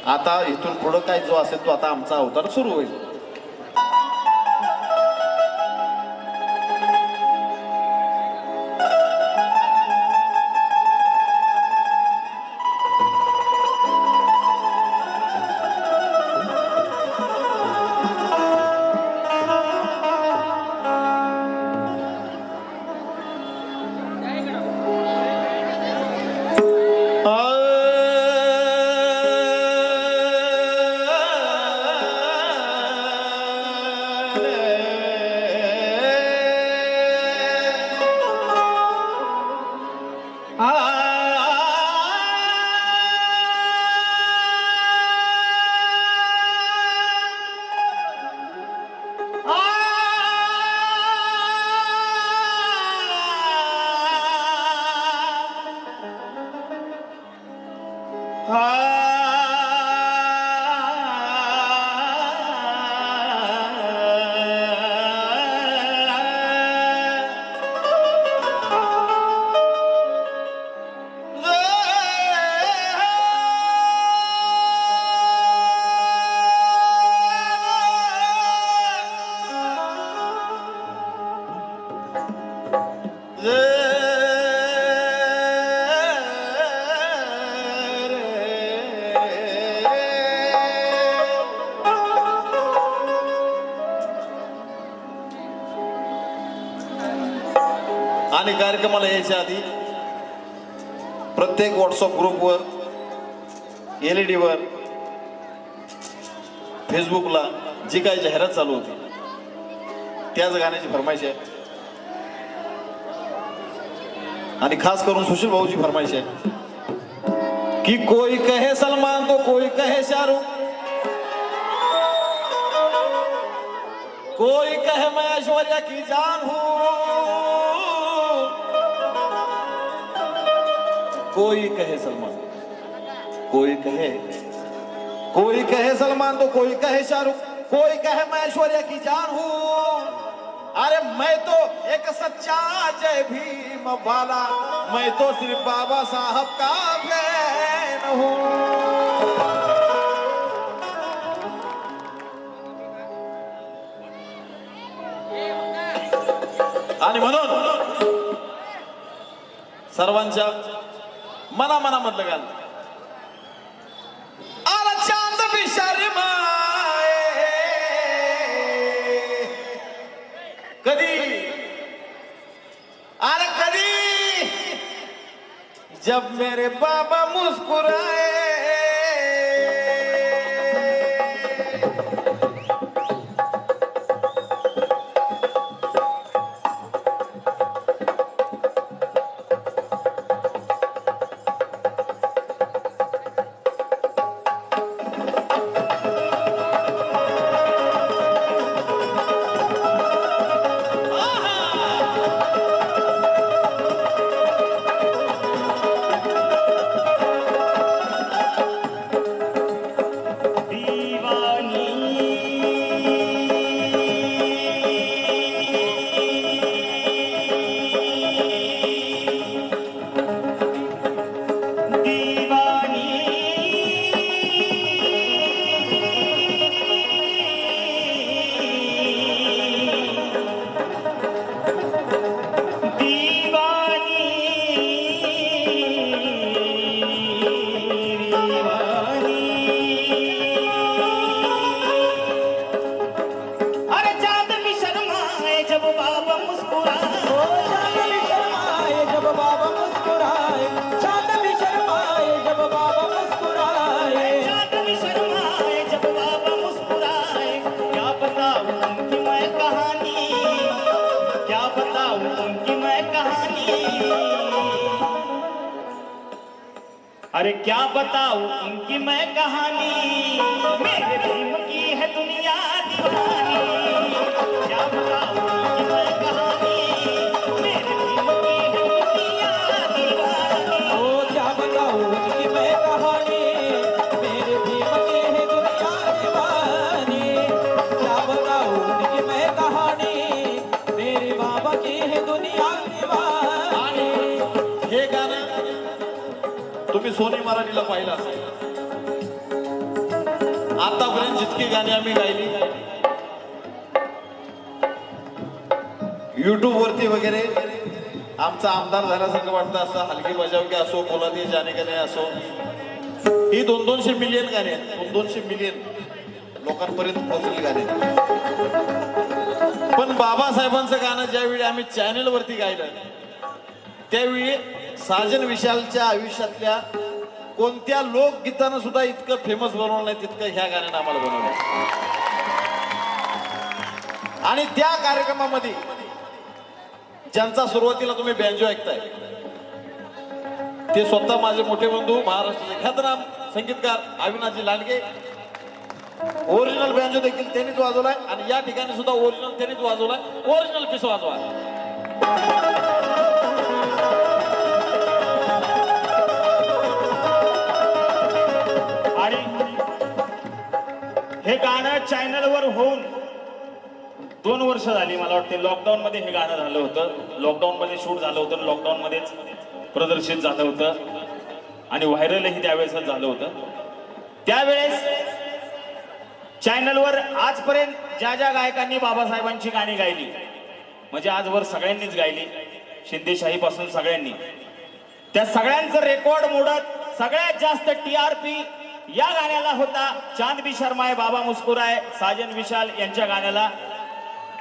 आता इथून पुढं काय जो असेल तो आता आमचा अवतार सुरू होईल. आणि कार्यक्रमाला यायच्या आधी प्रत्येक व्हॉट्सअप ग्रुपवर, LED वर, फेसबुकला जी काही जाहिरात चालू होती त्याच गाण्याची फरमाईश आहे. आणि खास करून सुशील भाऊची फरमाईश आहे कि कोई कहे सलमान तो कोई कहे शाहरुख, कोई कहे मैं ऐश्वर्या की जान हूं, कोई कहे सलमान, कोई कहे सलमान तो कोई कहे शाहरुख, कोई कहे मैं ऐश्वर्या की जान हूं. अरे मैं तो एक सच्चा जय भीम वाला, मैं तो सिर्फ बाबा साहब का फैन हूं. आणि म्हणून सर्वांच्या मनामनामधलं गाणं, आला चांद भी शर्माए, कधी अरे कधी जब मेरे बाबा मुस्कुराए. अरे क्या बताऊं उनकी मैं कहानी, मेरे भीम की है दुनिया दीवानी. क्या बताऊं उनकी मैं कहानी, मेरे भीम की है दुनिया दीवानी. ओ क्या बताऊं उनकी मैं कहानी, मेरे भीम की है दुनिया दीवानी. क्या बताऊं उनकी मैं कहानी, मेरे बाबा की है दुनिया दीवानी. हे गाणं तुम्ही सोनी मराठीला पाहिलं असेल. आतापर्यंत जितकी गाणी आम्ही गायली युट्यूब वरती वगैरे आमचा आमदार झाल्यासारखं वाटतं, असं हलकी बजावकी असो, बोलादी जाणे का नाही असो, ही 200-200 मिलियन गाणी आहेत, 200 मिलियन लोकांपर्यंत पोहोचलेली गाणी आहेत. पण बाबासाहेबांचं गाणं ज्यावेळी आम्ही चॅनल वरती गायलं त्यावेळी साजन विशालच्या आयुष्यातल्या कोणत्या लोकगीतानं सुद्धा इतकं फेमस बनवलं नाही तितकं ह्या गाण्यानं आम्हाला बनवलं. आणि त्या कार्यक्रमामध्ये ज्यांचा सुरुवातीला तुम्ही बँजो ऐकताय ते स्वतः माझे मोठे बंधू महाराष्ट्राचे ख्यातनाम संगीतकार अविनाशजी लांडगे. ओरिजिनल बँजो देखील त्यांनीच वाजवलाय आणि या ठिकाणी सुद्धा ओरिजिनल त्यांनीच वाजवलाय. ओरिजिनल पीस वाजवा. आणि हे गाणं चॅनलवर होऊन 2 वर्ष झाली मला वाटते. लॉकडाऊन मध्ये हे गाणं झालं होतं, लॉकडाऊन मध्ये शूट झालं होतं, लॉकडाऊन मध्येच प्रदर्शित झालं होतं आणि व्हायरलही त्यावेळेसच झालं होतं. त्यावेळेस चॅनलवर आजपर्यंत ज्या ज्या गायकांनी बाबासाहेबांची गाणी गायली म्हणजे आजवर सगळ्यांनीच गायली, शिंदेशाही पासून सगळ्यांनी, त्या सगळ्यांचं रेकॉर्ड मोडत सगळ्यात जास्त TRP या गाण्याला होता. चांद भी शर्माए बाबा मुस्कुराए साजन विशाल यांच्या गाण्याला.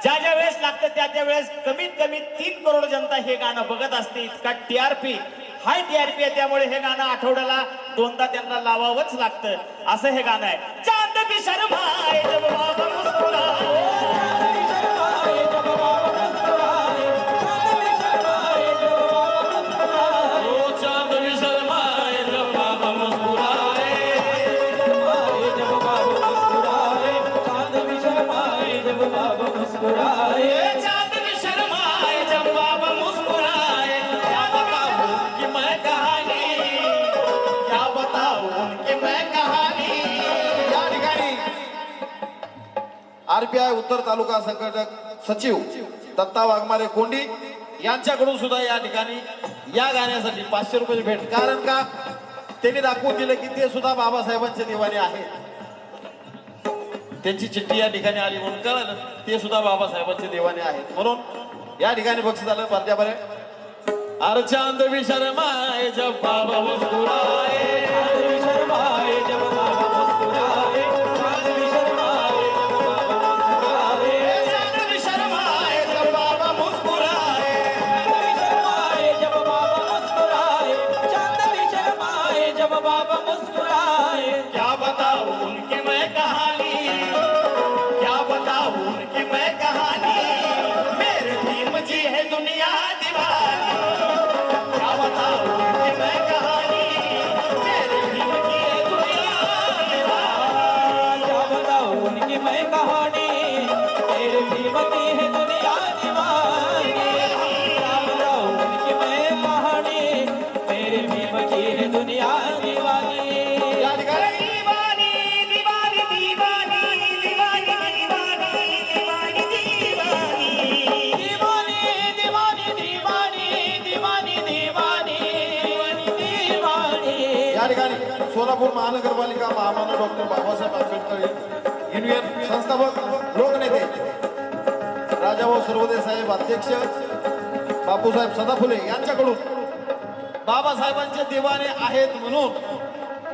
ज्या ज्या वेळेस लागतं त्या त्या वेळेस कमीत कमी 3 करोड जनता हे गाणं बघत असते. इतका TRP, हाय TRP आहे. त्यामुळे हे गाणं आठवड्याला 2दा त्यांना लावावंच लागतं. असं हे गाणं आहे. चांद भी शर्माए जब बाबा मुस्कुराए, RPI उत्तर तालुका संघटक सचिव दत्ता वाघमारे कोंडी यांच्याकडून सुद्धा या ठिकाणी या गाण्यासाठी 500 रुपयाची भेट. कारण का त्यांनी दाखवून दिलं की ते सुद्धा बाबासाहेबांचे दिवाने आहेत. त्यांची चिठ्ठी या ठिकाणी आली म्हणून कळलं ते सुद्धा बाबासाहेबांचे दिवाने आहेत. म्हणून या ठिकाणी बक्षीस झालं पार्ट्या बरे. अरे चांद भी शर्माए जब बाबा मुस्कुराए, चांद भी शर्माए जब बाबा मुस्कुराए, चांद भी शर्माए जब बाबा मुस्कुराए, जब बाबा मुस्कुराए, चांद भी शर्माए जब बाबा मुस्कुराए. क्या बताऊं उनकी मैं कहानी, क्या बताऊं उनकी मैं कहानी, मेरे भीम जी है दुनिया दीवानी. क्या बताऊं उनकी मैं कहानी, मेरे भीम जी है दुनिया दीवानी. क्या बताऊं उनकी मैं कहानी, मेरे भीम की है दुनिया दीवानी. क्या बताऊं उनकी मैं कहानी, मेरे भीम की है दुनिया दीवानी. या ठिकाणी दीवानी दीवानी दीवानी दीवानी दीवानी दीवानी दीवानी दीवानी दीवानी दीवानी दीवानी दीवानी. या ठिकाणी सोलापूर महानगरपालिका महामानव डॉक्टर बाबासाहेब आंबेडकर युनियन संस्थापक लोकनेते राजाभाऊ सर्वदे साहेब अध्यक्ष बापूसाहेब सदाफुले यांच्याकडून बाबासाहेबांचे दिवाने आहेत म्हणून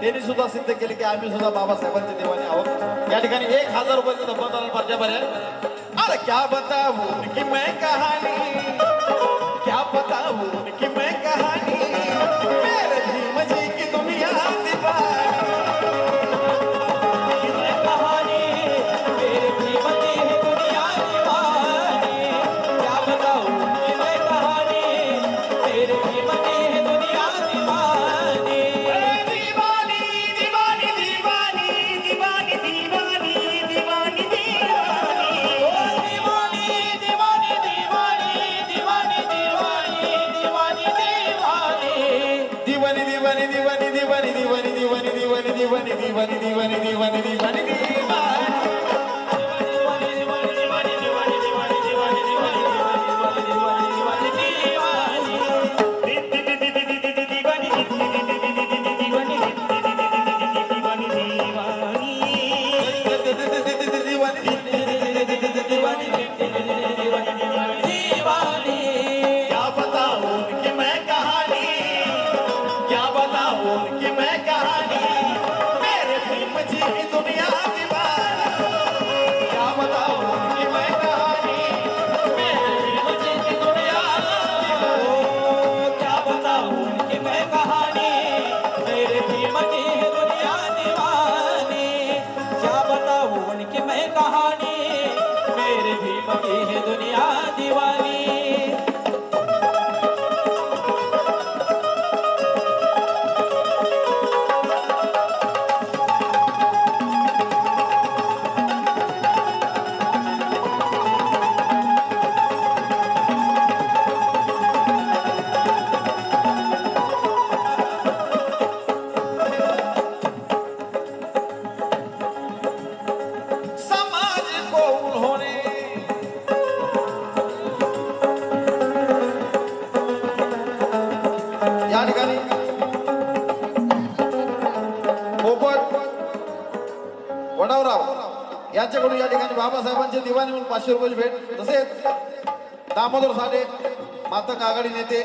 त्यांनी सुद्धा सिद्ध केले की आम्ही सुद्धा बाबासाहेबांचे दिवाने आहोत. या ठिकाणी 1000 रुपयाचा धब्बा पर्चा बरे. अरे क्या बताऊं उनकी मैं कहानी, क्या बताऊं उनकी मैं कहानी, मेरे भीम जी की दुनिया दीवानी. मैं कहानी, मेरे भीम की है दुनिया दीवानी. क्या बताऊं उनकी मैं कहानी, मेरे भीम की है दुनिया दीवानी. दीवानी दीवानी दीवानी दीवानी दीवानी दीवानी दीवानी. दीवानी दीवानी दीवानी दीवानी दीवानी दीवानी दीवानी. दिवानी दिवानी दिवानी दिवानी दिवानी दिवानी दिवानी दिवानी दिवानी दिवानी दिवानी यांच्याकडून या ठिकाणी बाबासाहेबांचे दिवाणी म्हणून 500 रुपयाची भेट. तसेच दामोदर साठे मातंग आघाडी नेते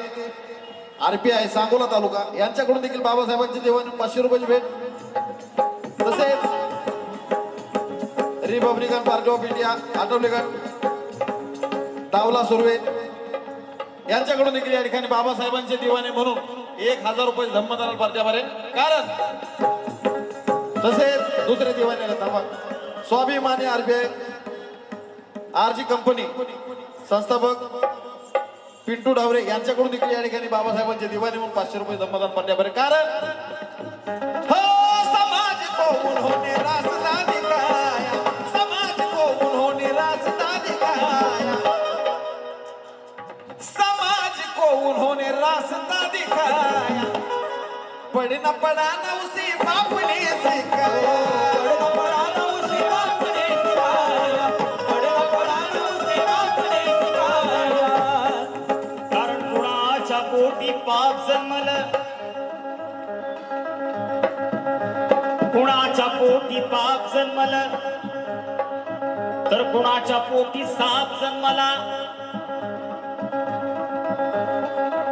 RPI सांगोला तालुका यांच्याकडून देखील बाबासाहेबांचे दिवाणी म्हणून 500 रुपयाची भेट. तसेच रिपब्लिकन पार्टी ऑफ इंडिया आठवलेगड दावला सुर्वे यांच्याकडून देखील या ठिकाणी बाबासाहेबांचे दिवाणे म्हणून 1000 रुपये धम्मदानाला पार्ट्यावर आहे. कारण तसेच दुसरे दिवाणे स्वाभिमानी RBI RG कंपनी संस्थापक पिंटू ढावरे यांच्याकडून देखील या ठिकाणी बाबासाहेबांचे दिवाणी म्हणून 500 रुपये धम्मदान पार्ट्यावर आहे. कारण हो समाज को उन्होंने रास्ता दिखाया, समाज को उन्होंने रास्ता दिखाया, समाज को उन्होंने रास्ता दिखाया, पढ़ना पढ़ाना उसी बाप ने सिखाया, पढ़ना पढ़ाना उसी बाप ने सिखाया, पढ़ना पढ़ाना उसी बाप ने सिखाया. कारण कुणाच्या पोटी पाप जन्मलं, कुणाच्या पोटी पाप जन्मलं तर कुणाच्या पोटी साप जन्मला.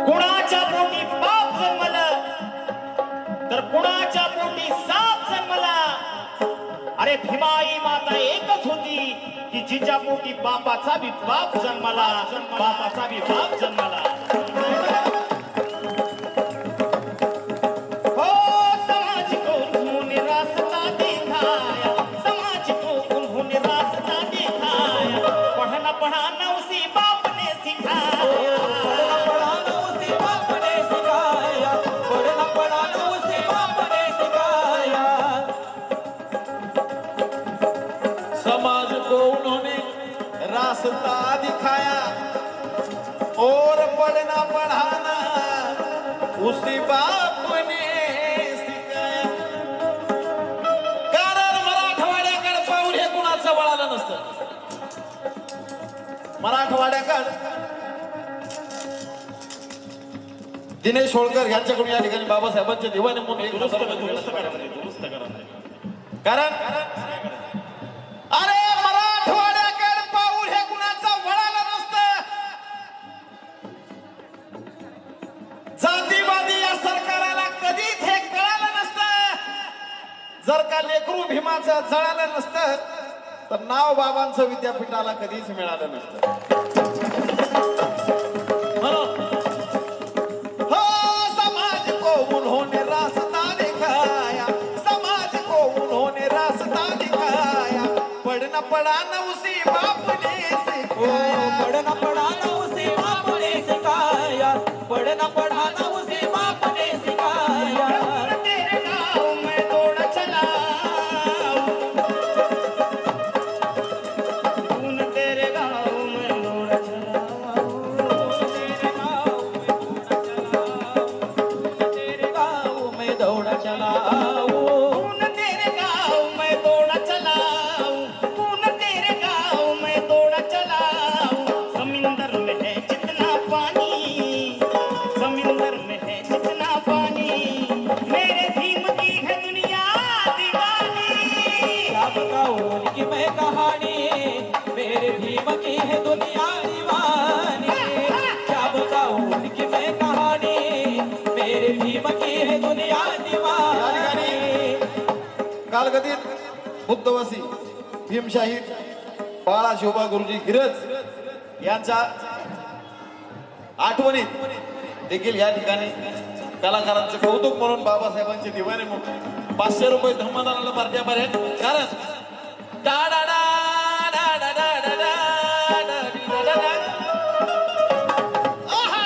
कुणाच्या पोटी पाप जन्मलं तर कुणाच्या पोटी साप जन्मला. अरे भीमाई माता एकच होती की जिच्या पोटी बापाचा बी बाप जन्मला, बापाचा बी बाप जन्मला. हो समाज को उन्होंने रास्ता दिखाया, समाज को उन्होंने रास्ता दिखाया, पढ़ना पढ़ाना उसी बाप ने सिखाया. पढ़ना पढ़ाना उसी बाप ने सिखाया, पढ़ना पढ़ाना उसी बाप ने सिखाया. समाज को उन्होंने रास्ता दिखाया और पढ़ना पढ़ाना उसी बाप ने सिखाया. कारण मराठवाड्याकडे पाऊल हे कुणाचं वळालं नसतं. मराठवाड्याकडे दिनेश होळकर यांच्याकडून या ठिकाणी बाबासाहेबांचे दिवाणे म्हणून 1000 रुपये. कारण अरे मराठवाड्याकडे पाऊल हे कुणाचं वळालं नसतं. जातीवादी या सरकाराला कधीच हे कळालं नसतं. जर का लेकरू भीमाचं जळालं नसतं तर नाव बाबांचं विद्यापीठाला कधीच मिळालं नसतं. म्हणून हो समाज को उन्होंने रास्ता दिखाया, समाज को उन्होंने रास्ता दिखाया, पढ़ना पढ़ाना उसी बाप ने सिखाया. पढ़ना पढ़ाना उसी बाप ने सिखाया, पढ़ना पढ़ाना उसी बाप ने सिखाया. तेरे गाँव में दौड़ चला, तूने तेरे गाँव में दौड़ चला, तेरे गाँव में दौड़ चला. तूने तेरे गाँव में दौड़ चला, तूने तेरे गाँव में दौड़ चला. समुंदर में है जितना पानी, समुंदर में है जितना पानी, मेरे भीम की है दुनिया दीवानी. क्या बताऊं उनकी मैं कहानी, मेरे भीम की है दुनिया दीवानी. क्या बताऊं उनकी मैं कहानी, मेरे भीम की है दुनिया दीवानी. कालगतीत बुद्धवसी भीमशाहीर बाळा शिवबा गुरुजी हिरज यांच्या आठवणीत देखील या ठिकाणी कलाकारांचे कौतुक म्हणून बाबासाहेबांचे दिवाणे म्हणून 500 रुपये धम्मदानाला पार्ट्यावर आहेत. कारण डा डा डा डा डा डा डा डा डा डा डा डा. आहा!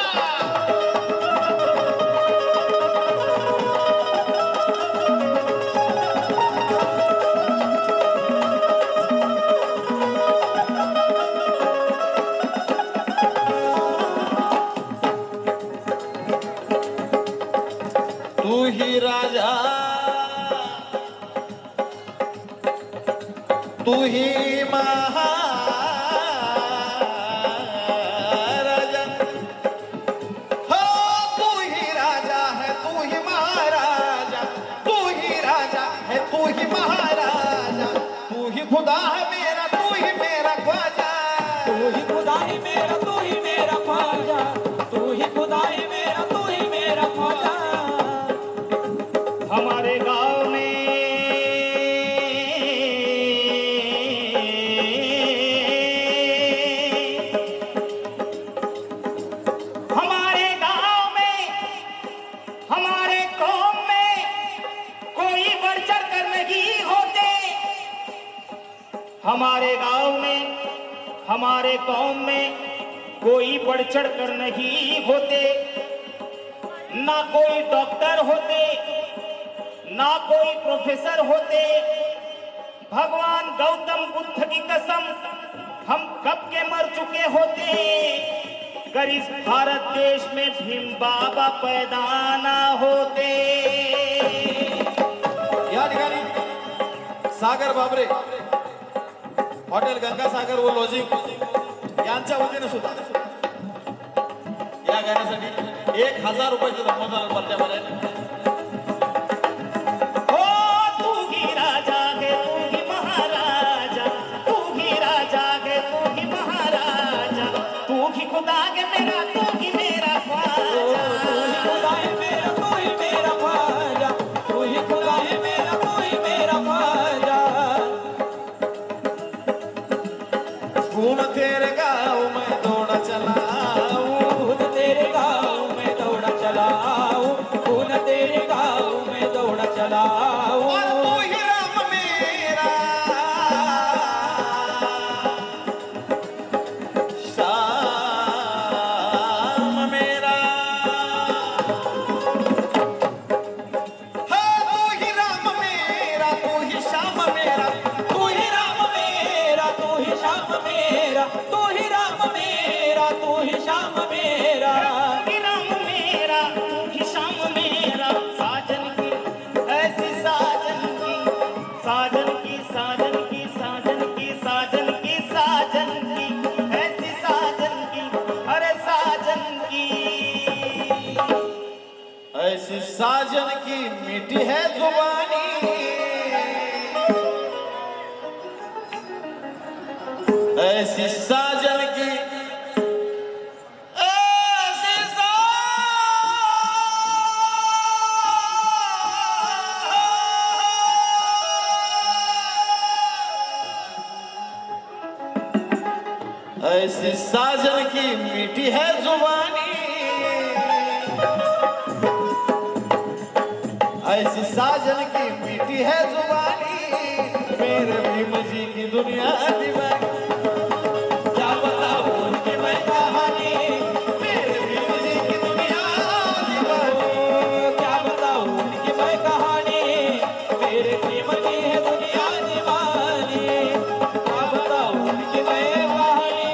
तू ही राजा, तू ही महाराजा, हो तू ही राजा है, तू ही महाराजा, तू ही राजा है, तू ही महाराजा, तू ही खुदा है हमारे कौम में कोई बढ़ चढ़ कर नहीं होते, हमारे गांव में हमारे कौम में कोई बढ़ चढ़ कर नहीं होते, ना कोई डॉक्टर होते, ना कोई प्रोफेसर होते। भगवान गौतम बुद्ध की कसम, हम कब के मर चुके होते, अगर इस भारत देश में भीम बाबा पैदा ना होते। या ठिकाणी सागर बाबरे हॉटेल गंगासागर व लॉजिंग यांच्या वतीने सुद्धा या गाण्यासाठी 1000 रुपयाचे धर्मदान पडल्यावर आहे। हो तू ही राजा है, तू ही महाराजा, तू ही राजा है, तू ही महाराजा, तू ही खुदा है मेरा, तू ही मेरा ख्वाजा। तू ही खुदा है मेरा, तू ही मेरा ख्वाजा, तू ही खुदा है मेरा, तू ही मेरा ख्वाजा। खून तेरे गाँव में दौड़ा चलाऊं, खून तेरे गाँव में दौड़ा चलाऊं, खून तेरे गाँव में दौड़ा चलाऊं। और तू ही राम मेरा श्याम मेरा, हाँ तू ही राम मेरा, तू ही श्याम मेरा, तू ही राम मेरा, तू ही श्याम मेरा, तू ही राम मेरा, तू ही श्याम मेरा। तू ही राम मेरा, तू ही श्याम मेरा, साजन की ऐसी साजन की, साजन की साजन की साजन की साजन की साजन की, ऐसी साजन की, अरे साजन की। ऐसी साजन की मीठी है जुबानी, ऐसी साजन की, ऐसी ऐसी साजन की मीठी है जुबानी, ऐसी साजन की मीठी है जुबानी, मेरे भीम जी की दुनिया दीवानी। क्या बताऊं उनकी मैं कहानी, मेरे भीम जी की दुनिया दीवानी। क्या बताऊं उनकी मैं कहानी, मेरे भीम की है दुनिया दीवानी। क्या बताऊं उनकी मैं कहानी,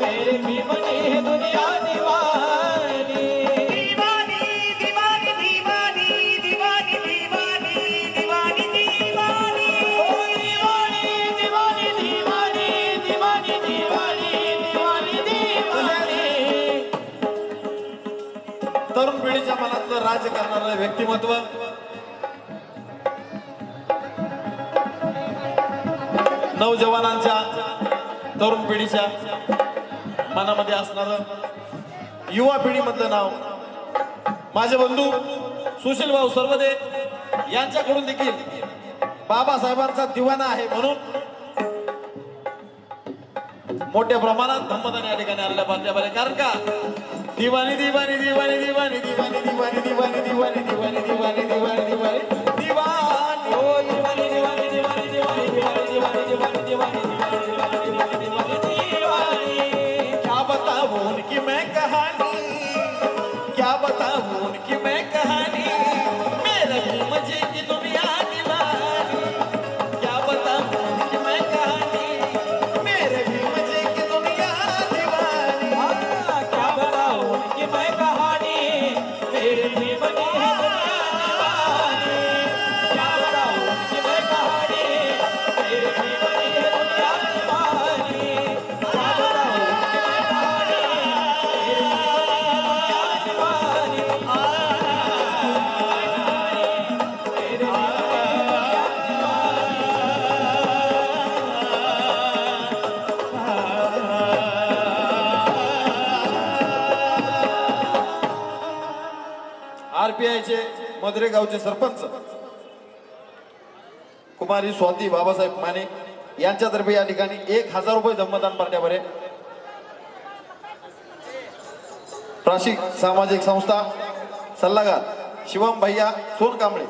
मेरे भीम की है दुनिया दीवानी। दीवानी दीवानी दीवानी दीवानी दीवानी दीवानी दीवानी, ओ दीवानी दीवानी दीवानी दीवानी दीवानी दीवानी दीवानी। तरुण पिढीच्या मनातलं राज्य करणारं व्यक्तिमत्व, नवजवानांच्या तरुण पिढीच्या मनामध्ये असणारं युवा पिढीमधलं नाव माझे बंधू सुशील भाऊ सर्वदे यांच्याकडून देखील बाबासाहेबांचा दिवाना आहे म्हणून मोठ्या प्रमाणात धम्मदान या ठिकाणी आलेल्या बांधल्या, कारण का दिवाणी दिवाणी दिवाणी दिवाणी दिवाणी दिवाणी दिवाणी दिवाणी दिवाणी दिवाणी दिवाणी दिवाणी दिवाणी, ओ दीवानी दीवानी दीवानी दीवानी दीवानी दीवानी दीवानी दीवानी दीवानी दीवानी दीवानी दीवानी। क्या बताऊं उनकी मैं कहानी, क्या बताऊं उनकी मैं कहानी, मेरे भीम जी की दुनिया दीवानी। क्या बताऊं उनकी मैं कहानी, मेरे भीम जी की दुनिया दीवानी। हाँ, क्या बताऊं उनकी मैं कहानी, मेरे भीम की है दुनिया दीवानी। क्या बताऊं उनकी मैं कहानी, मेरे भीम की है दुनिया दीवानी। क्या बताऊं उनकी मैं कहानी, मेरे भीम की है दुनिया दीवानी। मेरे भीम आरपीआयचे मधुरे गावचे सरपंच कुमारी स्वाती बाबासाहेब माने यांच्यातर्फे या ठिकाणी 1000 रुपये धम्मदान पाठ्यावर आहे। प्राशिक सामाजिक संस्था सल्लागार शिवम भैया सोनकांबळे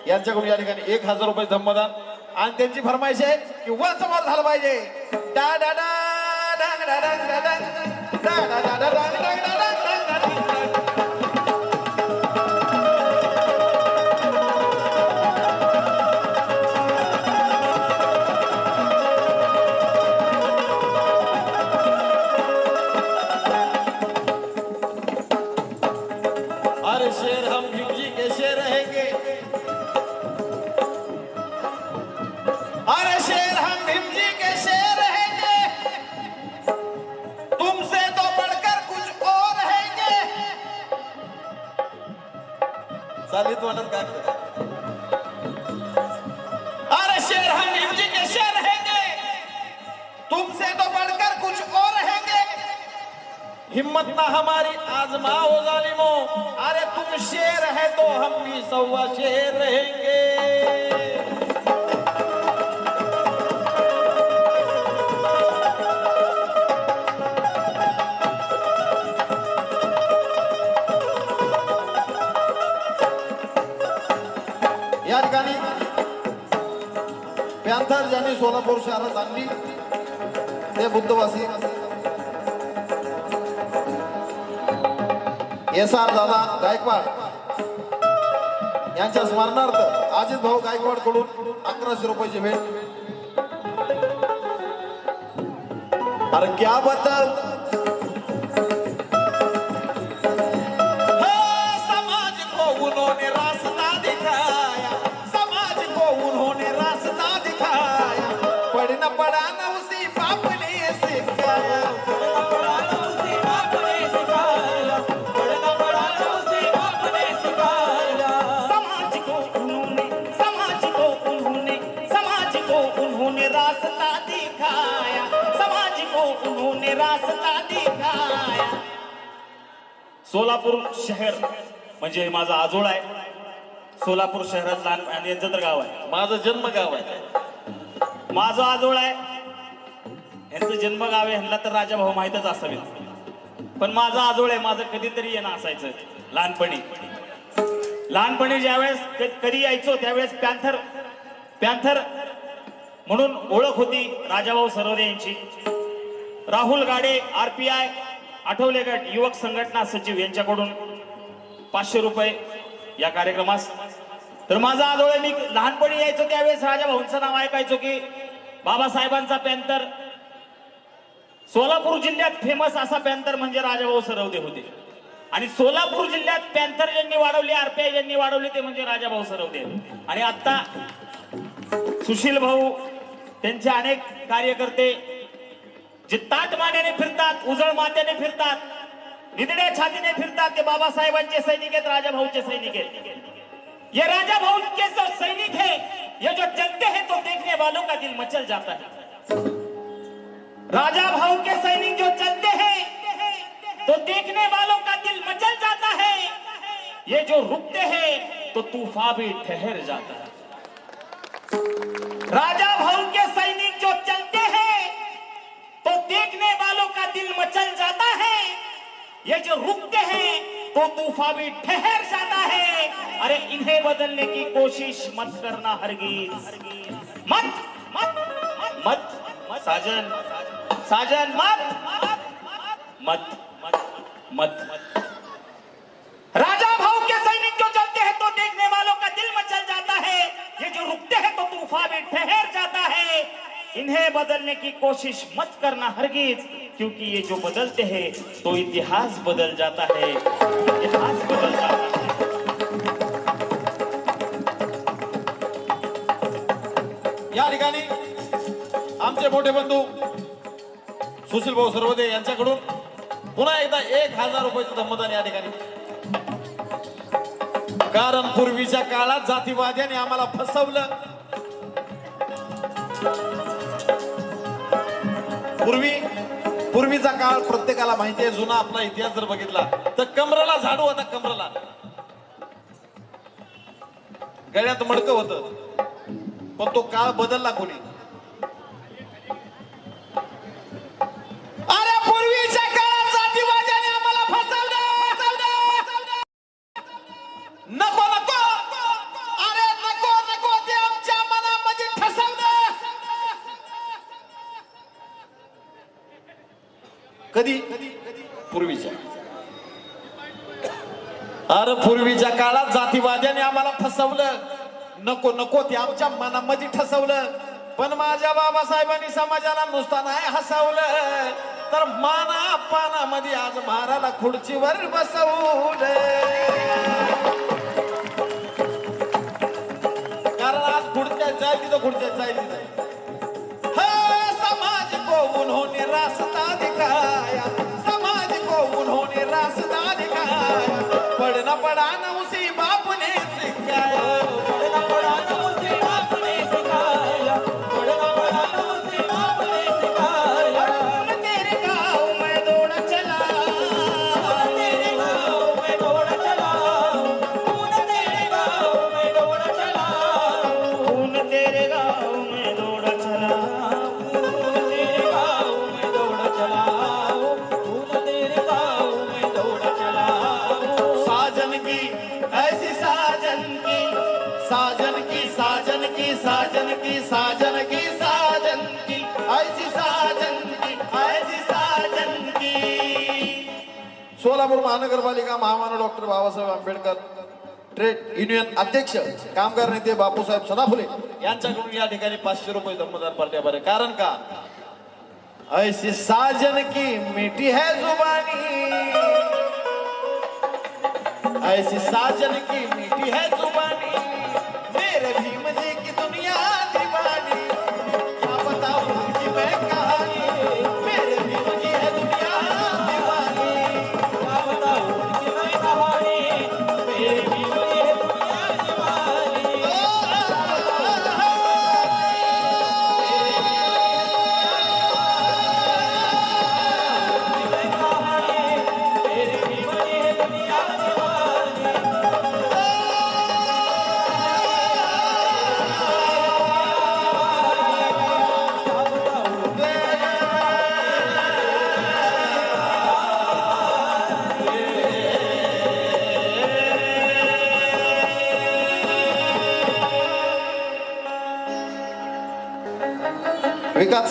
यांच्याकडून या ठिकाणी 1000 रुपये धम्मदान आणि त्यांची फरमाईश आहे की वरचा माल झाला पाहिजे डा डा डा डंग डा डंग डा डंग डा डा डा डा डंग डंग डा डंग डंग डा डंग. अरे शेर हम भीमजी कैसे रहेंगे अरे शेर हम भीमजी कैसे रहेंगे तुमसे तो बढ़कर कुछ और रहेंगे चालीत वाटत का अरे शेर हम भीमजी कैसे रहेंगे तुमसे तो बढ़कर कुछ और रहेंगे हिम्मत ना हमारी आजमाओ जालिमो अरे तुम शेर है तो हम भी सवा शेर रहेंगे या ठिकाणी पॅन्थर ज्यांनी सोलापूर शहरात आणली ते बुद्धवासी SR दादा गायकवाड यांच्या स्मरणार्थ अजित भाऊ गायकवाड कडून 1100 रुपयाची भेट अरे क्या बताओ समाज को उन्होंने रास्ता दिखाया समाज को उन्होंने रास्ता दिखाया पढ़ना पढ़ाना उसी बाप ने सिखाया रास्ता दिखाया समाज को उन्होंने रास्ता दिखाया. सोलापूर शहर म्हणजे माझा आजोळ आहे. सोलापूर शहरात लहान यांचं तर गाव आहे. माझं जन्म गाव आहे. माझं आजोळ आहे. यांचं जन्म गाव आहे. ह्यांना तर राजा भाऊ माहितच असावे. पण माझं आजोळ आहे. माझं कधीतरी येणं असायचं लहानपणी ज्यावेळेस कधी यायचो त्यावेळेस पॅन्थर म्हणून ओळख होती राजाभाऊ सरवदे यांची. राहुल गाडे RPI आठवले गट युवक संघटना सचिव यांच्याकडून 500 रुपये या कार्यक्रमास. तर माझा आजोळ मी लहानपणी यायचो त्यावेळेस राजाभाऊंचं नाव ऐकायचो की बाबासाहेबांचा पॅन्थर. सोलापूर जिल्ह्यात फेमस असा पॅन्थर म्हणजे राजाभाऊ सरवदे होते. आणि सोलापूर जिल्ह्यात पॅन्थर ज्यांनी वाढवले RPI ज्यांनी वाढवले ते म्हणजे राजाभाऊ सरवदे. आणि आता सुशील भाऊ त्यांचे अनेक कार्यकर्ते जे ताट मानेने फिरतात उजळ मातेने फिरतात निधड्या छातीने फिरतात ते बाबासाहेबांचे सैनिक आहेत राजाभाऊचे सैनिक आहेत. ये राजाभाऊ के जो सैनिक है ये जो चलते हैं तो देखने वालों का दिल मचल जाता है. राजाभाऊ के सैनिक जो चलते हैं तो देखने वालों का दिल मचल जाता है. ये जो रुकते हैं तो तूफान भी ठहर जाता है. राजा भाऊ के सैनिक जो चलते हैं तो देखने वालों का दिल मचल जाता है. ये जो रुकते हैं तो तूफान भी ठहर जाता है. अरे इन्हें बदलने की कोशिश मत करना हरगिज. मत मत मत साजन साजन मत मत मत. राजा भाऊ के सैनिक जो चलते हैं तो देखने वालों का दिल मचल जाता है. ये जो रुकते हैं तो तूफान में ठहर जाता है. इन्हें बदलने की कोशिश मत करना हरगिज क्योंकि ये जो बदलते हैं तो इतिहास बदल जाता है. इतिहास बदल जाता है. या ठिकाणी आमचे मोठे बंधू सुशील भाऊ सरवदे यांच्याकडून पुन्हा एकदा 1000 रुपयाचं धम्मदान या ठिकाणी. कारण पूर्वीच्या काळात जातीवाद्याने आम्हाला फसवलं. पूर्वीचा काळ प्रत्येकाला माहिती आहे. जुना आपला इतिहास जर बघितला तर कमरेला झाडू होता. कमरेला गळ्यात मडकं होतं. पण तो काळ बदलला कोणी. अरे पूर्वीच्या काळात जातीवाद्याने आम्हाला फसवलं. नको नको अरे नको नको ते आमच्या मनामध्ये ठसवलं. कधी पूर्वीच्या अरे पूर्वीच्या काळात जातीवाद्याने आम्हाला फसवलं. नको नको ते आमच्या मनामध्ये ठसवलं. पण माझ्या बाबासाहेबांनी समाजाला नुसता नाही हसवलं तर माना पानामध्ये आज महाराला खुर्चीवर बसवलं. कारण आज खुर्च्या जायची तर खुर्च्या जायची समाज को उन्होंने रास्ता दिखाया. समाज को उन्होंने रास्ता दिखाया. पढ़ना पढ़ाना उसी बाप ने सिखाया. पढ़ना पढ़ाना उसी बाप ने सिखाया. पढ़ना पढ़ाना उसी बाप ने सिखाया. तेरे गाँव में दौड़ चला, तेरे गाँव में दौड़ चला. खून तेरे गाँव में दौड़ चला. खून तेरे गाँव में दौड़ चला. खून तेरे गाँव में दौड़ चला. खून तेरे गाँव में दौड़ चला. साजन की ऐसी साजन की साजन की साजन की साजन की साजन की साजन की ऐसी साजन की ऐसी साजन की. सोलापूर महानगरपालिका महामानव doctor Babasaheb Ambedkar trade union अध्यक्ष कामगार नेते बापूसाहेब सदाफुले यांच्याकडून या ठिकाणी 500 रुपये दमदार पार्ट्या. कारण का ऐसी साजन की मीठी है जुबानी. ऐसी साजन की मीठी है जुबानी. मेरे भीम जी की दुनिया दीवानी. क्या बताऊं उनकी मैं कहानी. मेरे भीम की है दुनिया दीवानी. क्या बताऊं उनकी मैं कहानी. मेरे भीम की है दुनिया दीवानी. मैं कहानी. मेरे भीम की है दुनिया दीवानी. क्या बताऊं विकास